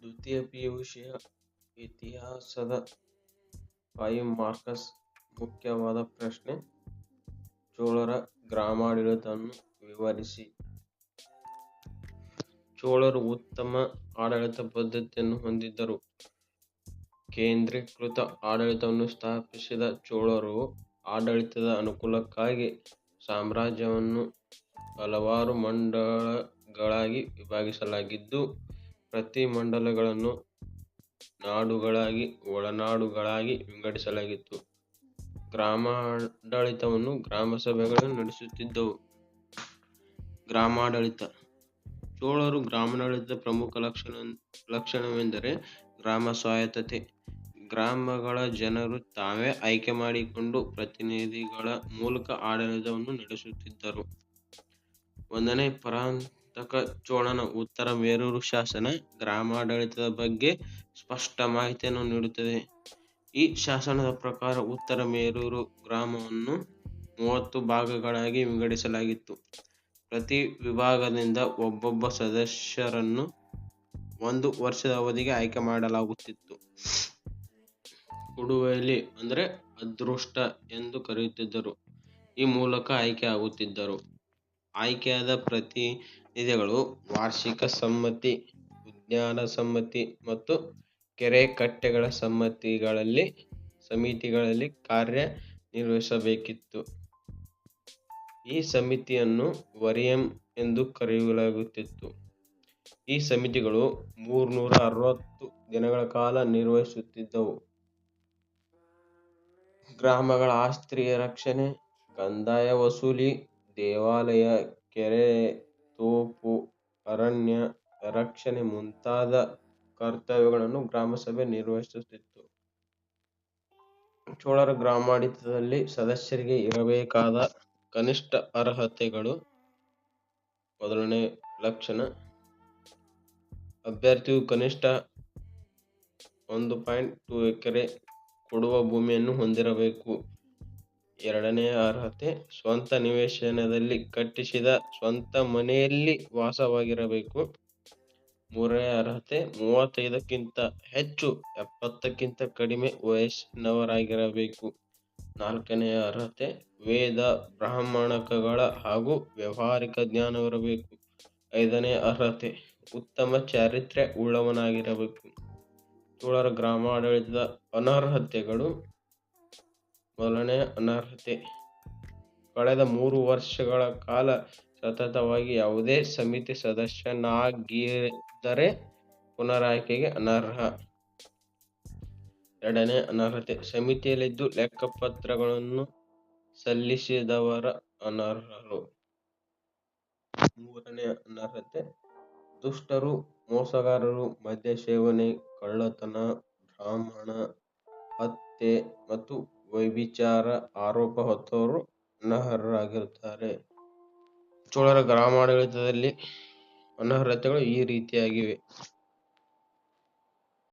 ದ್ವಿತೀಯ ಪಿಯುಸಿಯ ಇತಿಹಾಸದ 5 ಮಾರ್ಕ್ಸ್ ಮುಖ್ಯವಾದ ಪ್ರಶ್ನೆ. ಚೋಳರ ಗ್ರಾಮಾಡಳಿತವನ್ನು ವಿವರಿಸಿ. ಚೋಳರು ಉತ್ತಮ ಆಡಳಿತ ಪದ್ಧತಿಯನ್ನು ಹೊಂದಿದ್ದರು. ಕೇಂದ್ರೀಕೃತ ಆಡಳಿತವನ್ನು ಸ್ಥಾಪಿಸಿದ ಚೋಳರು ಆಡಳಿತದ ಅನುಕೂಲಕ್ಕಾಗಿ ಸಾಮ್ರಾಜ್ಯವನ್ನು ಹಲವಾರು ಮಂಡಲಗಳಾಗಿ ವಿಭಾಗಿಸಲಾಗಿದ್ದು, ಪ್ರತಿ ಮಂಡಲಗಳನ್ನು ನಾಡುಗಳಾಗಿ ಒಳನಾಡುಗಳಾಗಿ ವಿಂಗಡಿಸಲಾಗಿತ್ತು. ಗ್ರಾಮಾಡಳಿತವನ್ನು ಗ್ರಾಮಸಭೆಗಳು ನಡೆಸುತ್ತಿದ್ದವು. ಗ್ರಾಮಾಡಳಿತ. ಚೋಳರು ಗ್ರಾಮಾಡಳಿತದ ಪ್ರಮುಖ ಲಕ್ಷಣವೆಂದರೆ ಗ್ರಾಮ ಸ್ವಾಯತ್ತತೆ. ಗ್ರಾಮಗಳ ಜನರು ತಾವೇ ಆಯ್ಕೆ ಮಾಡಿಕೊಂಡು ಪ್ರತಿನಿಧಿಗಳ ಮೂಲಕ ಆಡಳಿತವನ್ನು ನಡೆಸುತ್ತಿದ್ದರು. 1ನೇ ಪರಾಂತಕ ಚೋಳನ ಉತ್ತರ ಮೇರೂರು ಶಾಸನ ಗ್ರಾಮಾಡಳಿತದ ಬಗ್ಗೆ ಸ್ಪಷ್ಟ ಮಾಹಿತಿಯನ್ನು ನೀಡುತ್ತದೆ. ಈ ಶಾಸನದ ಪ್ರಕಾರ ಉತ್ತರ ಮೇರೂರು ಗ್ರಾಮವನ್ನು 30 ಭಾಗಗಳಾಗಿ ವಿಂಗಡಿಸಲಾಗಿತ್ತು. ಪ್ರತಿ ವಿಭಾಗದಿಂದ ಒಬ್ಬೊಬ್ಬ ಸದಸ್ಯರನ್ನು 1 ವರ್ಷದ ಅವಧಿಗೆ ಆಯ್ಕೆ ಮಾಡಲಾಗುತ್ತಿತ್ತು. ಕುಡುವಲಿ ಅಂದರೆ ಅದೃಷ್ಟ ಎಂದು ಕರೆಯುತ್ತಿದ್ದರು. ಈ ಮೂಲಕ ಆಯ್ಕೆ ಆಗುತ್ತಿದ್ದರು. ಆಯ್ಕೆಯಾದ ಪ್ರತಿನಿಧಿಗಳು ವಾರ್ಷಿಕ ಸಮ್ಮತಿ, ಉದ್ಯಾನ ಸಮಿತಿ ಮತ್ತು ಕೆರೆ ಕಟ್ಟೆಗಳ ಸಮಿತಿಗಳಲ್ಲಿ ಕಾರ್ಯ ನಿರ್ವಹಿಸಬೇಕಿತ್ತು. ಈ ಸಮಿತಿಯನ್ನು ವರಿಯಂ ಎಂದು ಕರೆಯಲಾಗುತ್ತಿತ್ತು. ಈ ಸಮಿತಿಗಳು 360 ದಿನಗಳ ಕಾಲ ನಿರ್ವಹಿಸುತ್ತಿದ್ದವು. ಗ್ರಾಮಗಳ ಆಸ್ತಿ ರಕ್ಷಣೆ, ಕಂದಾಯ ವಸೂಲಿ, ದೇವಾಲಯ, ಕೆರೆ, ತೋಪು, ಅರಣ್ಯ ರಕ್ಷಣೆ ಮುಂತಾದ ಕರ್ತವ್ಯಗಳನ್ನು ಗ್ರಾಮಸಭೆ ನಿರ್ವಹಿಸುತ್ತಿತ್ತು. ಚೋಳರ ಗ್ರಾಮಾಡಳಿತದಲ್ಲಿ ಸದಸ್ಯರಿಗೆ ಇರಬೇಕಾದ ಕನಿಷ್ಠ ಅರ್ಹತೆಗಳು. 1ನೇ ಲಕ್ಷಣ, ಅಭ್ಯರ್ಥಿಯು ಕನಿಷ್ಠ 1.2 ಎಕರೆ ಕೊಡುವ ಭೂಮಿಯನ್ನು ಹೊಂದಿರಬೇಕು. 2ನೇ ಅರ್ಹತೆ, ಸ್ವಂತ ನಿವೇಶನದಲ್ಲಿ ಕಟ್ಟಿಸಿದ ಸ್ವಂತ ಮನೆಯಲ್ಲಿ ವಾಸವಾಗಿರಬೇಕು. 3ನೇ ಅರ್ಹತೆ, 35ಕ್ಕಿಂತ ಹೆಚ್ಚು, 70ಕ್ಕಿಂತ ಕಡಿಮೆ ವಯಸ್ಸಿನವರಾಗಿರಬೇಕು. 4ನೇ ಅರ್ಹತೆ, ವೇದ ಬ್ರಾಹ್ಮಣಕಗಳ ಹಾಗೂ ವ್ಯಾವಹಾರಿಕ ಜ್ಞಾನವಿರಬೇಕು. 5ನೇ ಅರ್ಹತೆ, ಉತ್ತಮ ಚಾರಿತ್ರ್ಯ ಉಳ್ಳವನಾಗಿರಬೇಕು. ಚೋಳರ ಗ್ರಾಮಾಡಳಿತದ ಅನರ್ಹತೆಗಳು. 1ನೇ ಅನರ್ಹತೆ, ಕಳೆದ 3 ವರ್ಷಗಳ ಕಾಲ ಸತತವಾಗಿ ಯಾವುದೇ ಸಮಿತಿ ಸದಸ್ಯನಾಗಿದ್ದರೆ ಪುನರಾಯ್ಕೆಗೆ ಅನರ್ಹ. 2ನೇ ಅನರ್ಹತೆ, ಸಮಿತಿಯಲ್ಲಿದ್ದು ಲೆಕ್ಕಪತ್ರಗಳನ್ನು ಸಲ್ಲಿಸದವರು ಅನರ್ಹರು. 3ನೇ ಅನರ್ಹತೆ, ದುಷ್ಟರು, ಮೋಸಗಾರರು, ಮದ್ಯ ಸೇವನೆ, ಕಳ್ಳತನ, ಬ್ರಾಹ್ಮಣ ಹತ್ಯೆ ಮತ್ತು ವ್ಯಭಿಚಾರ ಆರೋಪ ಹೊತ್ತವರು ಅನರ್ಹರಾಗಿರುತ್ತಾರೆ. ಚೋಳರ ಗ್ರಾಮಾಡಳಿತದಲ್ಲಿ ಅನರ್ಹತೆಗಳು ಈ ರೀತಿಯಾಗಿವೆ.